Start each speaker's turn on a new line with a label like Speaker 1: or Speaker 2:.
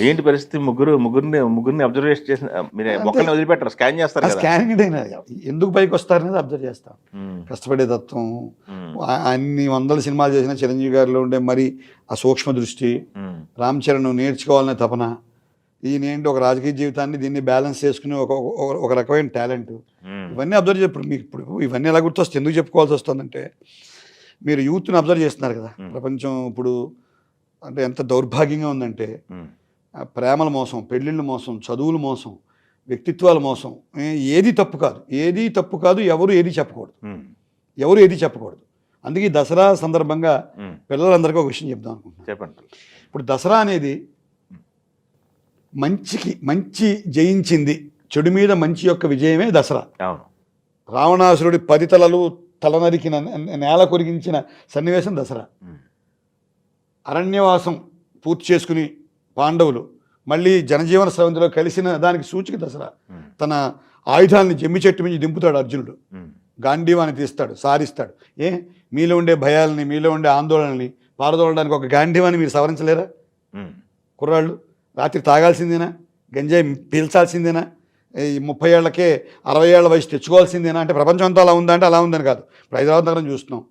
Speaker 1: ఏంటి పరిస్థితి? ముగ్గురిని అబ్జర్వేషన్ చేసిన మీరు ఒక్కరిని వదిలిపెట్టరు, స్కాన్ చేస్తారు కదా.
Speaker 2: స్కానింగ్ ఎందుకు పైకి వస్తారనేది అబ్జర్వ్ చేస్తాం. కష్టపడే తత్వం, అన్ని వందల సినిమాలు చేసిన చిరంజీవి గారిలో ఉండే మరి ఆ సూక్ష్మ దృష్టి, రామ్ చరణ్ నేర్చుకోవాలనే తపన, ఈయనేంటి ఒక రాజకీయ జీవితాన్ని దీన్ని బ్యాలెన్స్ చేసుకుని ఒక రకమైన టాలెంట్, ఇవన్నీ అబ్జర్వ్ చెప్పు. మీకు ఇప్పుడు ఇవన్నీ ఎలా గుర్తొస్తుంది, ఎందుకు చెప్పుకోవాల్సి వస్తుందంటే మీరు యూత్ని అబ్జర్వ్ చేస్తున్నారు కదా. ప్రపంచం ఇప్పుడు అంటే ఎంత దౌర్భాగ్యంగా ఉందంటే ప్రేమల మోసం, పెళ్ళిళ్ళ మోసం, చదువుల మోసం, వ్యక్తిత్వాల మోసం. ఏది తప్పు కాదు, ఎవరు ఏది చెప్పకూడదు. అందుకే దసరా సందర్భంగా పిల్లలందరికీ ఒక విషయం చెప్దాం అనుకుంటున్నాను.
Speaker 1: చెప్పండి.
Speaker 2: ఇప్పుడు దసరా అనేది మంచి జయించింది, చెడు మీద మంచి యొక్క విజయమే దసరా. రావణాసురుడి 10 తలలు తలనరికిన, నేల కొరిగించిన సన్నివేశం దసరా. అరణ్యవాసం పూర్తి చేసుకుని పాండవులు మళ్ళీ జనజీవన స్రవంతిలో కలిసిన దానికి సూచిక దసరా. తన ఆయుధాలని జమ్మి చెట్టు మించి దింపుతాడు అర్జునుడు, గాంధీవాన్ని తీస్తాడు, సారిస్తాడు. మీలో ఉండే భయాలని, మీలో ఉండే ఆందోళనని పారదోలడానికి ఒక గాంధీవాన్ని మీరు సవరించలేరా? కుర్రాళ్ళు రాత్రి తాగాల్సిందేనా? గంజాయి పీల్చాల్సిందేనా? ఈ 30 ఏళ్లకే 60 ఏళ్ల వయసు తెచ్చుకోవాల్సిందేనా? అంటే ప్రపంచం అంతా అలా ఉందా అంటే అలా ఉందని కాదు. ఇప్పుడు హైదరాబాద్ నగరం చూస్తున్నాం,